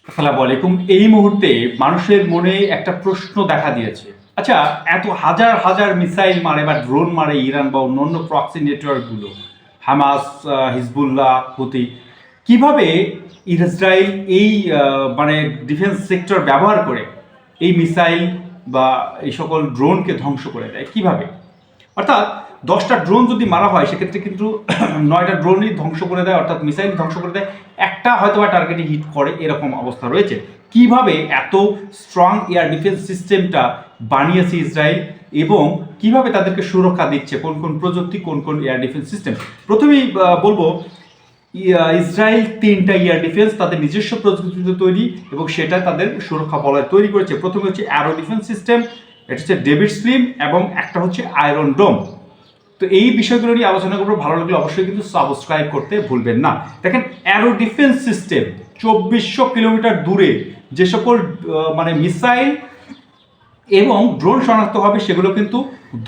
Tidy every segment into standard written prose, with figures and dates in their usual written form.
আসসালামু আলাইকুম। এই মুহূর্তে মানুষের মনে একটা প্রশ্ন দেখা দিয়েছে। আচ্ছা, এত হাজার হাজার মিসাইল মারে বা ড্রোন মারে ইরান বা অন্যান্য প্রক্সি নেটওয়ার্কগুলো, হামাস, হিজবুল্লাহ, হুতি, কিভাবে ইসরায়েল এই মানে ডিফেন্স সেক্টর ব্যবহার করে এই মিসাইল বা এই সকল ড্রোনকে ধ্বংস করে দেয় কিভাবে? অর্থাৎ 10টা ড্রোন যদি মারা হয় সেক্ষেত্রে কিন্তু 9টা ড্রোনই ধ্বংস করে দেয়, অর্থাৎ মিসাইল ধ্বংস করে দেয়, একটা হয়তো বা টার্গেটে হিট করে, এরকম অবস্থা রয়েছে। কিভাবে এত স্ট্রং এয়ার ডিফেন্স সিস্টেমটা বানিয়েছে ইসরায়েল এবং কিভাবে তাদেরকে সুরক্ষা দিচ্ছে, কোন কোন প্রযুক্তি, কোন কোন এয়ার ডিফেন্স সিস্টেম। প্রথমেই বলবো ইসরায়েল 3টা এয়ার ডিফেন্স তাদের নিজস্ব প্রযুক্তিতে তৈরি এবং সেটা তাদের সুরক্ষা বলয় তৈরি করেছে। প্রথমে হচ্ছে অ্যারো ডিফেন্স সিস্টেম, এটা হচ্ছে ডেভিড স্লিম, এবং একটা হচ্ছে আয়রন ডোম। তো এই বিষয়গুলো নিয়ে আলোচনা করবো। ভালো লাগলে অবশ্যই কিন্তু সাবস্ক্রাইব করতে ভুলবেন না। দেখেন, অ্যারো ডিফেন্স সিস্টেম 2400 কিলোমিটার দূরে যে সকল মানে মিসাইল এবং ড্রোন শনাক্ত হবে সেগুলো কিন্তু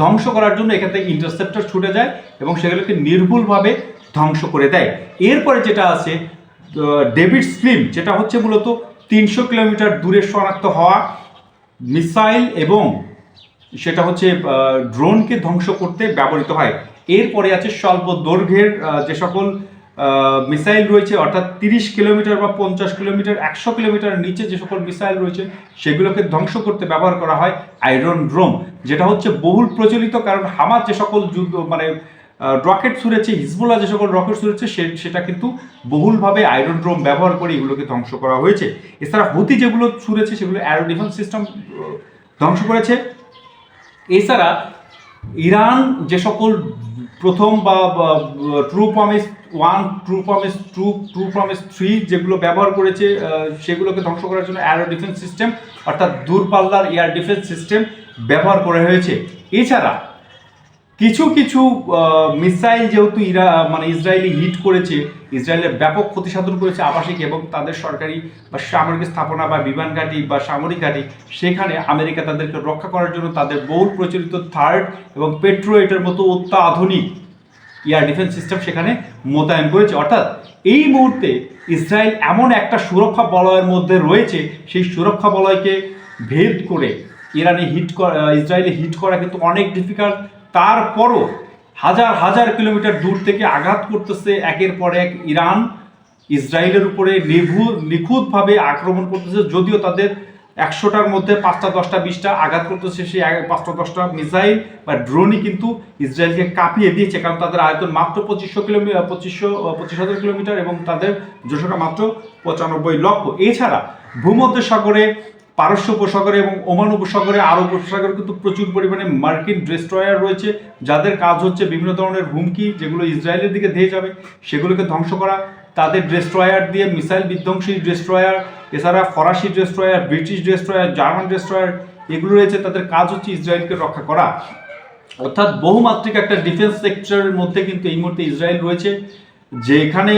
ধ্বংস করার জন্য এখান থেকে ইন্টারসেপ্টর ছুটে যায় এবং সেগুলোকে নির্ভুলভাবে ধ্বংস করে দেয়। এরপরে যেটা আছে ডেভিড স্লিম, যেটা হচ্ছে মূলত 300 কিলোমিটার দূরে শনাক্ত হওয়া মিসাইল এবং সেটা হচ্ছে ড্রোনকে ধ্বংস করতে ব্যবহৃত হয়। এরপরে আছে স্বল্প দৈর্ঘ্যের যে সকল মিসাইল রয়েছে, অর্থাৎ 30 কিলোমিটার বা 50 কিলোমিটার, 100 কিলোমিটার নিচে যে সকল মিসাইল রয়েছে সেগুলোকে ধ্বংস করতে ব্যবহার করা হয় আয়রন ড্রোম, যেটা হচ্ছে বহুল প্রচলিত। কারণ হামাস যে সকল যুদ্ধ মানে রকেট ছুঁড়েছে, হিজবুল্লাহ যে সকল রকেট ছুঁড়েছে সেটা কিন্তু বহুলভাবে আয়রন ড্রোম ব্যবহার করে এগুলোকে ধ্বংস করা হয়েছে। এছাড়া হুতি যেগুলো ছুঁড়েছে সেগুলো অ্যারো ডিফেন্স সিস্টেম ধ্বংস করেছে। এছাড়া ইরান যে সকল প্রথম বা true promise 1, true promise 2, true promise 3 যেগুলো ব্যবহার করেছে সেগুলোকে ধ্বংস করার জন্য অ্যারো ডিফেন্স সিস্টেম অর্থাৎ দূরপাল্লার এয়ার ডিফেন্স সিস্টেম ব্যবহার করা হয়েছে। এছাড়া কিছু কিছু মিসাইল যেহেতু মানে ইসরায়েলি হিট করেছে, ইসরায়েলের ব্যাপক ক্ষতি সাধন করেছে আবাসিক এবং তাদের সরকারি বা সামরিক স্থাপনা বা বিমান ঘাঁটি বা সামরিক ঘাঁটি, সেখানে আমেরিকা তাদেরকে রক্ষা করার জন্য তাদের বহুল প্রচলিত থার্ড এবং পেট্রোয়েটের মতো অত্যাধুনিক এয়ার ডিফেন্স সিস্টেম সেখানে মোতায়েন করেছে। অর্থাৎ এই মুহূর্তে ইসরায়েল এমন একটা সুরক্ষা বলয়ের মধ্যে রয়েছে, সেই সুরক্ষা বলয়কে ভেদ করে ইসরায়েলে হিট করা কিন্তু অনেক ডিফিকাল্ট। তারপরও হাজার হাজার কিলোমিটার দূর থেকে আঘাত করতেছে একের পর এক ইরান ইসরায়েলের উপরে নিখুঁতভাবে আক্রমণ করতেছে। যদিও তাদের 100টার মধ্যে 5টা 10টা 20টা আঘাত করতেছে, সেই 5টা 10টা মিসাইল বা ড্রোনই কিন্তু ইসরায়েলকে কাঁপিয়ে দিয়েছে। কারণ তাদের আয়তন মাত্র 25,000 কিলোমিটার এবং তাদের জনসংখ্যা মাত্র 95 লক্ষ। এছাড়া ভূমধ্য সাগরে, পারস্য উপসাগরে এবং ওমান উপসাগরে, আরব উপসাগরে কিন্তু প্রচুর পরিমাণে মার্কিন ডেস্ট্রয়ার রয়েছে, যাদের কাজ হচ্ছে বিভিন্ন ধরনের হুমকি যেগুলো ইসরায়েলের দিকে ধেয়ে যাবে সেগুলোকে ধ্বংস করা। তাদের ডেস্ট্রয়ার দিয়ে মিসাইল বিধ্বংসী ডেস্ট্রয়ার, এছাড়া ফরাসি destroyer, British destroyer, German destroyer, এগুলো রয়েছে। তাদের কাজ হচ্ছে ইসরায়েলকে রক্ষা করা। অর্থাৎ বহুমাত্রিক একটা ডিফেন্স সেক্টরের মধ্যে কিন্তু এই মুহূর্তে ইসরায়েল রয়েছে, যেখানে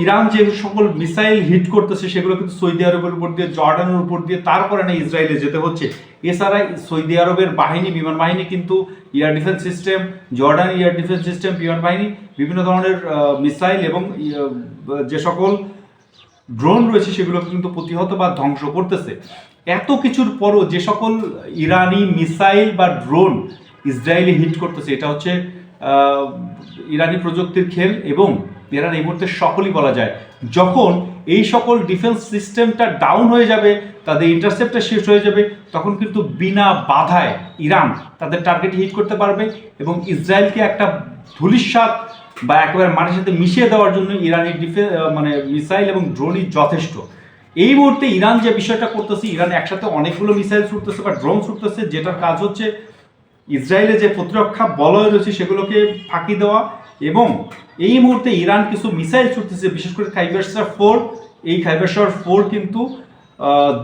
ইরান যে সকল মিসাইল হিট করতেছে সেগুলো কিন্তু সৌদি আরবের উপর দিয়ে, জর্ডানের উপর দিয়ে, তারপরে না ইসরায়েলে যেতে হচ্ছে। এছাড়া সৌদি আরবের বাহিনী, বিমান বাহিনী কিন্তু air defence system, Jordan air defence system, বিমান বাহিনী বিভিন্ন ধরনের মিসাইল এবং যে সকল ড্রোন রয়েছে সেগুলোকে কিন্তু প্রতিহত বা ধ্বংস করতেছে। এত কিছুর পরও যে সকল ইরানি মিসাইল বা ড্রোন ইসরায়েলি হিট করতেছে, এটা হচ্ছে ইরানি প্রযুক্তির খেল এবং ইরান এই মুহূর্তে সকলই বলা যায়। যখন এই সকল ডিফেন্স সিস্টেমটা ডাউন হয়ে যাবে, তাদের ইন্টারসেপ্টটা শেষ হয়ে যাবে, তখন কিন্তু বিনা বাধায় ইরান তাদের টার্গেট হিট করতে পারবে এবং ইসরায়েলকে একটা ধূলিসাৎ বা একেবারে মাটির সাথে মিশিয়ে দেওয়ার জন্য ইরানি মানে মিসাইল এবং ড্রোনই যথেষ্ট। এই মুহূর্তে ইরান যে বিষয়টা করতেছে, ইরান একসাথে অনেকগুলো মিসাইল ছুটতেছে বা ড্রোন ছুটতেছে, যেটার কাজ হচ্ছে ইসরায়েলের যে প্রতিরক্ষা বলয় রয়েছে সেগুলোকে ফাঁকি দেওয়া। এবং এই মুহূর্তে ইরান কিছু মিসাইল ছুটতেছে, বিশেষ করে খাইবারশার 4। এই খাইবারশার 4 কিন্তু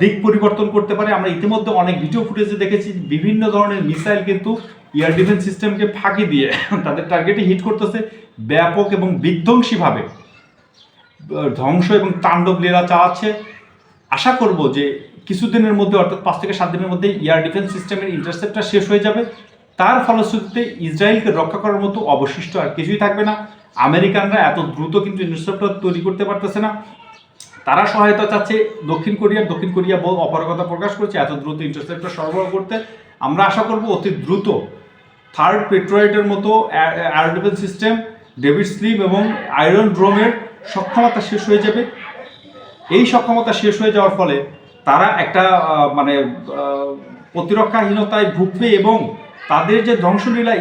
দিক পরিবর্তন করতে পারে। আমরা ইতিমধ্যে অনেক ভিডিও ফুটেজে দেখেছি বিভিন্ন ধরনের মিসাইল কিন্তু এয়ার ডিফেন্স সিস্টেমকে ফাঁকি দিয়ে তাদের টার্গেটে হিট করতেছে, ব্যাপক এবং বিধ্বংসীভাবে ধ্বংস এবং তাণ্ডব লীলা চালাচ্ছে। আশা করব যে কিছুদিনের মধ্যে, অর্থাৎ 5 থেকে 7 দিনের মধ্যে এয়ার ডিফেন্স সিস্টেমের ইন্টারসেপ্টটা শেষ হয়ে যাবে। তার ফলশ্রুতিতে ইসরায়েলকে রক্ষা করার মতো অবশিষ্ট আর কিছুই থাকবে না। আমেরিকানরা এত দ্রুত কিন্তু ইন্টারসেপ্টর তৈরি করতে পারতেছে না। তারা সহায়তা চাচ্ছে দক্ষিণ কোরিয়া অপারগতা প্রকাশ করেছে এত দ্রুত ইন্টারসেপ্টর সরবরাহ করতে। আমরা আশা করব অতি দ্রুত থার্ড পেট্রয়েটের মতো air defence system, David slim এবং আয়রন ড্রোমের সক্ষমতা শেষ হয়ে যাবে। এই সক্ষমতা শেষ হয়ে যাওয়ার ফলে তারা একটা মানে প্রতিরক্ষাহীনতায় ভুগবে এবং তাদের যে ধ্বংসলীলা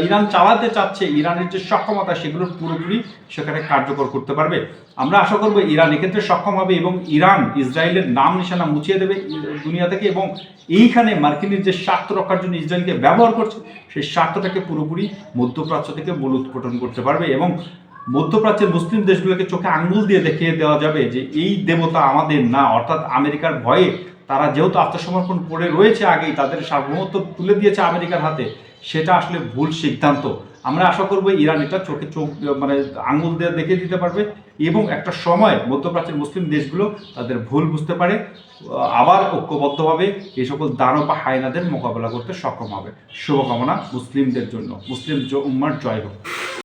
ইরান চালাতে চাচ্ছে, ইরানের যে সক্ষমতা সেগুলো পুরোপুরি সেখানে কার্যকর করতে পারবে। আমরা আশা করব ইরান এক্ষেত্রে সক্ষম হবে এবং ইরান ইসরায়েলের নাম নিশানা মুছিয়ে দেবে দুনিয়া থেকে, এবং এইখানে মার্কিনের যে স্বার্থ রক্ষার জন্য ইসরায়েলকে ব্যবহার করছে সেই স্বার্থটাকে পুরোপুরি মধ্যপ্রাচ্য থেকে মূলোৎপাটন করতে পারবে এবং মধ্যপ্রাচ্যের মুসলিম দেশগুলোকে চোখে আঙ্গুল দিয়ে দেখিয়ে দেওয়া যাবে যে এই দেবতা আমাদের না, অর্থাৎ আমেরিকার ভয়ে তারা যেহেতু আত্মসমর্পণ করে রয়েছে আগেই, তাদের সার্বভৌমত্ব তুলে দিয়েছে আমেরিকার হাতে, সেটা আসলে ভুল সিদ্ধান্ত। আমরা আশা করব ইরান এটা চোখ মানে আঙ্গুল দিয়ে দেখিয়ে দিতে পারবে এবং একটা সময় মধ্যপ্রাচ্যের মুসলিম দেশগুলো তাদের ভুল বুঝতে পারে, আবার ঐক্যবদ্ধভাবে এই সকল দানব বা হায়নাদের মোকাবেলা করতে সক্ষম হবে। শুভকামনা মুসলিমদের জন্য, মুসলিম উম্মার জয় হোক।